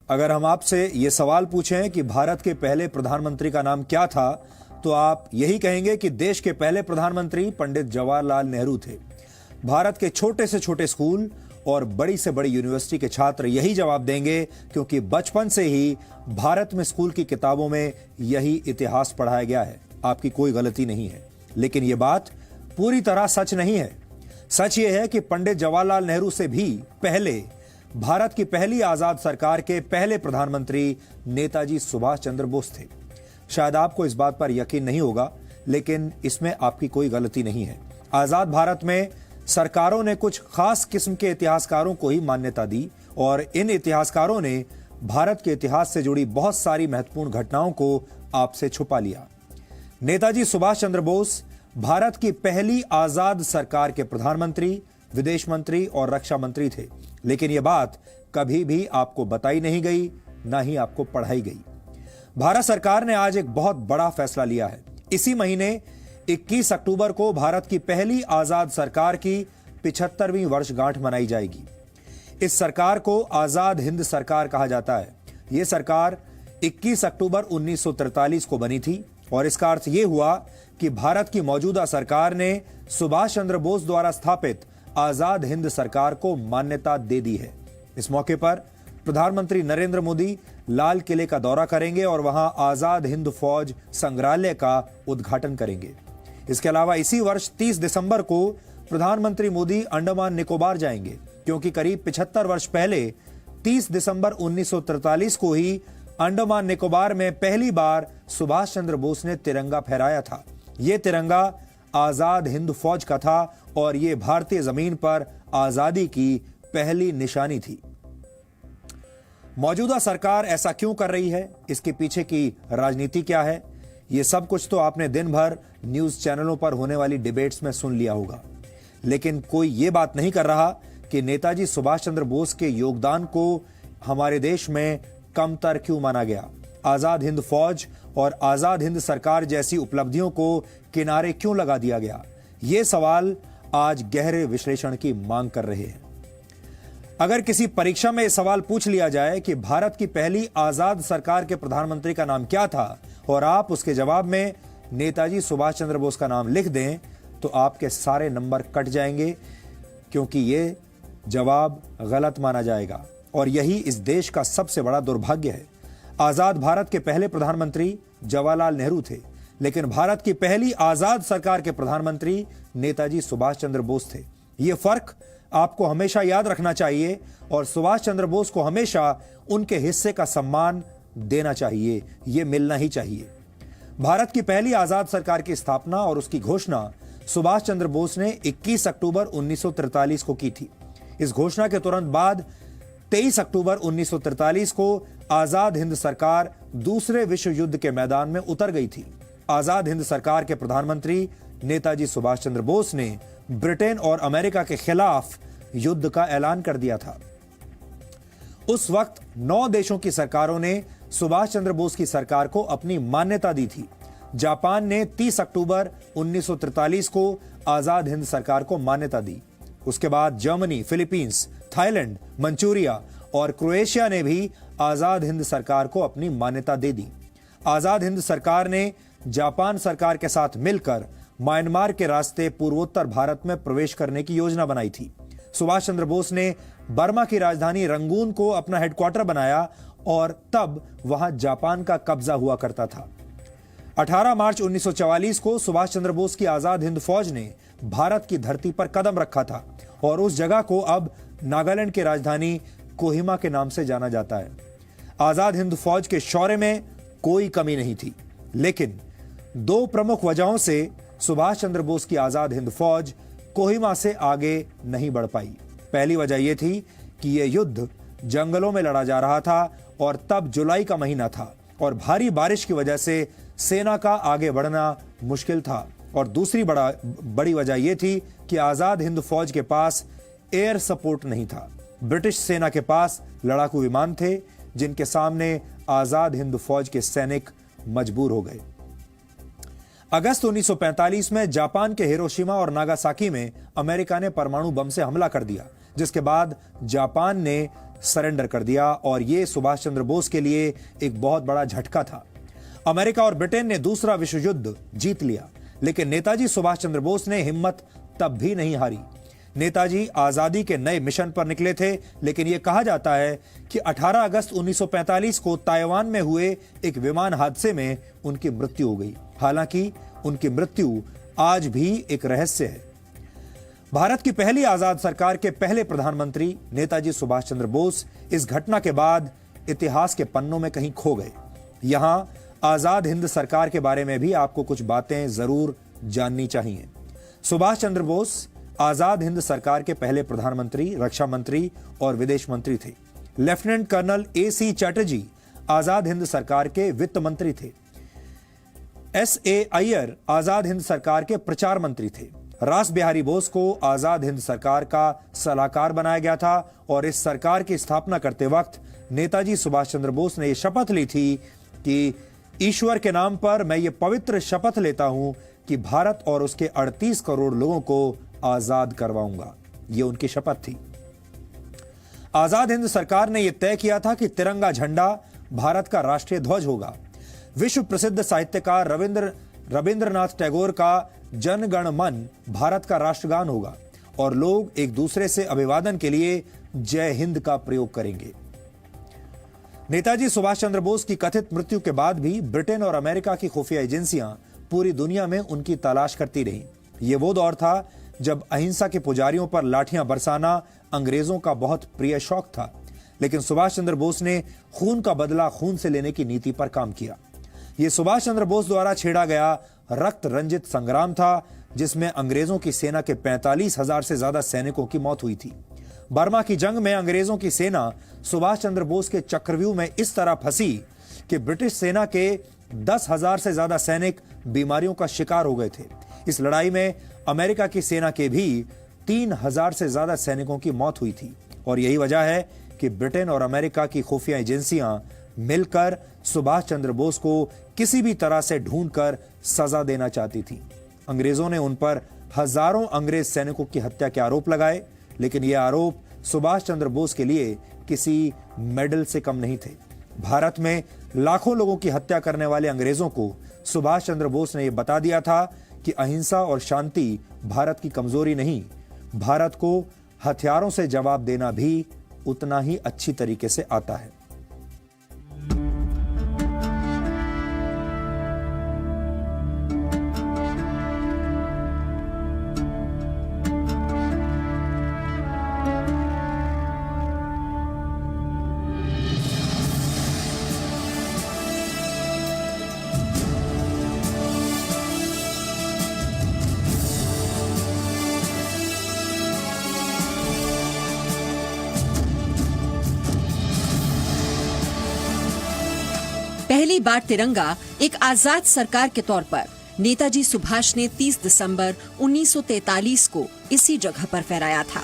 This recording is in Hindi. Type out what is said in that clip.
अगर हम आपसे ये सवाल पूछें कि भारत के पहले प्रधानमंत्री का नाम क्या था, तो आप यही कहेंगे कि देश के पहले प्रधानमंत्री पंडित जवाहरलाल नेहरू थे। भारत के छोटे से छोटे स्कूल और बड़ी से बड़ी यूनिवर्सिटी के छात्र यही जवाब देंगे, क्योंकि बचपन से ही भारत में स्कूल की किताबों में यही इतिहास पढ़ाया गया है। आपकी कोई गलती नहीं है, लेकिन यह बात पूरी तरह सच नहीं है। सच यह है कि पंडित जवाहरलाल नेहरू से भी पहले भारत की पहली आजाद सरकार के पहले प्रधानमंत्री नेताजी सुभाष चंद्र बोस थे। शायद आपको इस बात पर यकीन नहीं होगा, लेकिन इसमें आपकी कोई गलती नहीं है। आजाद भारत में सरकारों ने कुछ खास किस्म के इतिहासकारों को ही मान्यता दी और इन इतिहासकारों ने भारत के इतिहास से जुड़ी बहुत सारी महत्वपूर्ण घटनाओं को आपसे छुपा लिया। नेताजी सुभाष चंद्र बोस भारत की पहली आजाद सरकार के प्रधानमंत्री, विदेश मंत्री और रक्षा मंत्री थे, लेकिन यह बात कभी भी आपको बताई नहीं गई, ना ही आपको पढ़ाई गई। भारत सरकार ने आज एक बहुत बड़ा फैसला लिया है। इसी महीने 21 अक्टूबर को भारत की पहली आजाद सरकार की 75वीं वर्षगांठ मनाई जाएगी। इस सरकार को आजाद हिंद सरकार कहा जाता है। यह सरकार 21 अक्टूबर 1943 को बनी थी और इसका अर्थ यह हुआ कि भारत की मौजूदा सरकार ने सुभाष चंद्र बोस द्वारा स्थापित आजाद हिंद सरकार को मान्यता दे दी है। इस मौके पर प्रधानमंत्री नरेंद्र मोदी लाल किले का दौरा करेंगे और वहां आजाद हिंद फौज संग्रहालय का उद्घाटन करेंगे। इसके अलावा इसी वर्ष 30 दिसंबर को प्रधानमंत्री मोदी अंडमान निकोबार जाएंगे, क्योंकि करीब 75 वर्ष पहले 30 दिसंबर 1943 को ही अंडमान निकोबार में पहली बार सुभाष चंद्र बोस ने तिरंगा फहराया था। यह तिरंगा आजाद हिंद फौज का था और यह भारतीय जमीन पर आजादी की पहली निशानी थी। मौजूदा सरकार ऐसा क्यों कर रही है, इसके पीछे की राजनीति क्या है, यह सब कुछ तो आपने दिन भर न्यूज चैनलों पर होने वाली डिबेट्स में सुन लिया होगा। लेकिन कोई यह बात नहीं कर रहा कि नेताजी सुभाष चंद्र बोस के योगदान को हमारे देश में कमतर क्यों माना गया। आजाद हिंद फौज और आजाद हिंद सरकार जैसी उपलब्धियों को किनारे क्यों लगा दिया गया। ये सवाल आज गहरे विश्लेषण की मांग कर रहे हैं। अगर किसी परीक्षा में यह सवाल पूछ लिया जाए कि भारत की पहली आजाद सरकार के प्रधानमंत्री का नाम क्या था और आप उसके जवाब में नेताजी सुभाष चंद्र बोस का नाम लिख दें, तो आपके सारे नंबर कट जाएंगे, क्योंकि यह जवाब गलत माना जाएगा और यही इस देश का सबसे बड़ा दुर्भाग्य है। आजाद भारत के पहले प्रधानमंत्री जवाहरलाल नेहरू थे, लेकिन भारत की पहली आजाद सरकार के प्रधानमंत्री नेताजी सुभाष चंद्र बोस थे। यह फर्क आपको हमेशा याद रखना चाहिए और सुभाष चंद्र बोस को हमेशा उनके हिस्से का सम्मान देना चाहिए, यह मिलना ही चाहिए। भारत की पहली आजाद सरकार की स्थापना और उसकी घोषणा सुभाष चंद्र बोस ने 21 अक्टूबर 1943 को की थी। इस घोषणा के तुरंत बाद 23 अक्टूबर 1943 को आजाद हिंद सरकार दूसरे विश्व युद्ध के मैदान में उतर गई थी। आजाद हिंद सरकार के प्रधानमंत्री नेताजी सुभाष चंद्र बोस ने ब्रिटेन और अमेरिका के खिलाफ युद्ध का ऐलान कर दिया था। उस वक्त 9 देशों की सरकारों ने सुभाष चंद्र बोस की सरकार को अपनी मान्यता दी थी। जापान ने 30 अक्टूबर 1943 को आजाद हिंद सरकार को मान्यता दी। उसके बाद जर्मनी, फिलीपींस, थाईलैंड, मंचूरिया और क्रोएशिया ने भी आजाद हिंद सरकार को अपनी मान्यता दे दी। आजाद हिंद सरकार ने जापान सरकार के साथ मिलकर म्यांमार के रास्ते पूर्वोत्तर भारत में प्रवेश करने की योजना बनाई थी। सुभाष चंद्र बोस ने बर्मा की राजधानी रंगून को अपना हेडक्वार्टर बनाया और तब वहां जापान का कब्जा हुआ करता था। 18 मार्च 1944 को सुभाष चंद्र बोस की आजाद हिंद फौज ने भारत की धरती पर कदम रखा था और उस जगह को अब नागालैंड की राजधानी कोहिमा के नाम से जाना जाता है। आजाद हिंद फौज के शौर्य में कोई कमी नहीं थी, लेकिन 2 प्रमुख वजहों से सुभाष चंद्र बोस की आजाद हिंद फौज कोहिमा से आगे नहीं बढ़ पाई। पहली वजह यह थी कि यह युद्ध जंगलों में लड़ा जा रहा था और तब जुलाई का महीना था और भारी बारिश की वजह से सेना का आगे बढ़ना मुश्किल था। और दूसरी बड़ी वजह यह थी कि आजाद हिंद फौज के पास एयर सपोर्ट नहीं था। ब्रिटिश सेना के पास लड़ाकू विमान थे, जिनके सामने आजाद हिंद फौज के सैनिक मजबूर हो गए। अगस्त 1945 में जापान के हिरोशिमा और नागासाकी में अमेरिका ने परमाणु बम से हमला कर दिया, जिसके बाद जापान ने सरेंडर कर दिया और यह सुभाष चंद्र बोस के लिए एक बहुत बड़ा झटका था। अमेरिका और ब्रिटेन ने दूसरा विश्व युद्ध जीत लिया, लेकिन नेताजी सुभाष चंद्र बोस ने हिम्मत तब भी नहीं हारी। नेताजी आजादी के नए मिशन पर निकले थे, लेकिन यह कहा जाता है कि 18 अगस्त 1945 को ताइवान में हुए एक विमान हादसे में उनकी मृत्यु हो गई। हालांकि उनकी मृत्यु आज भी एक रहस्य है। भारत की पहली आजाद सरकार के पहले प्रधानमंत्री नेताजी सुभाष चंद्र बोस इस घटना के बाद इतिहास के पन्नों में कहीं खो गए। यहां आजाद हिंद सरकार के बारे में भी आपको कुछ बातें जरूर जाननी चाहिए। सुभाष चंद्र बोस आजाद हिंद सरकार के पहले प्रधानमंत्री, रक्षा मंत्री और विदेश मंत्री थे। Lieutenant colonel AC Chatterjee Azad Hind सरकार के वित्त मंत्री थे। SA अय्यर आजाद हिंद सरकार के प्रचार मंत्री थे। रास बिहारी बोस को आजाद हिंद सरकार का सलाहकार बनाया गया था और इस सरकार की स्थापना करते वक्त नेताजी सुभाष चंद्र बोस ने यह शपथ ली थी कि ईश्वर के नाम पर मैं ये पवित्र शपथ लेता हूं कि भारत और उसके 38 करोड़ लोगों को आजाद करवाऊंगा। ये उनकी शपथ थी। आजाद हिंद सरकार ने यह तय किया था कि तिरंगा झंडा भारत का राष्ट्रीय ध्वज होगा। विश्व प्रसिद्ध साहित्यकार रविंद्रनाथ टैगोर का जन गण मन भारत का राष्ट्रगान होगा और लोग एक दूसरे से अभिवादन के लिए जय हिंद का प्रयोग करेंगे। नेताजी सुभाष चंद्र बोस की कथित मृत्यु के बाद भी ब्रिटेन और अमेरिका की खुफिया एजेंसियां पूरी दुनिया में उनकी तलाश करती रहीं। यह वो दौर था जब अहिंसा के पुजारियों पर लाठियां बरसाना अंग्रेजों का बहुत प्रिय शौक था, लेकिन सुभाष चंद्र बोस ने खून का बदला खून से लेने की नीति पर काम किया। यह सुभाष चंद्र बोस द्वारा छेड़ा गया रक्त रंजित संग्राम था, जिसमें अंग्रेजों की सेना के 45,000 से ज्यादा सैनिकों की मौत हुई थी। बर्मा की जंग में अंग्रेजों की सेना सुभाष चंद्र बोस के चक्रव्यूह में इस तरह फंसी कि ब्रिटिश सेना के 10,000 से ज्यादा सैनिक बीमारियों का शिकार हो गए थे। इस लड़ाई में अमेरिका की सेना के भी 3,000 से ज्यादा सैनिकों की मौत हुई थी और यही वजह है कि ब्रिटेन और अमेरिका की खुफिया एजेंसियां मिलकर सुभाष चंद्र बोस को किसी भी तरह से ढूंढकर सजा देना चाहती थी। अंग्रेजों ने उन पर हजारों अंग्रेज सैनिकों की हत्या के आरोप लगाए, लेकिन ये आरोप सुभाष चंद्र बोस के लिए किसी मेडल से कम नहीं थे। भारत में लाखों लोगों की हत्या करने वाले अंग्रेजों को सुभाष चंद्र बोस ने यह बता दिया था कि अहिंसा और शांति भारत की कमजोरी नहीं, भारत को हथियारों से जवाब देना भी उतना ही अच्छी तरीके से आता है। पहली बार तिरंगा एक आजाद सरकार के तौर पर नेताजी सुभाष ने 30 दिसंबर 1943 को इसी जगह पर फहराया था।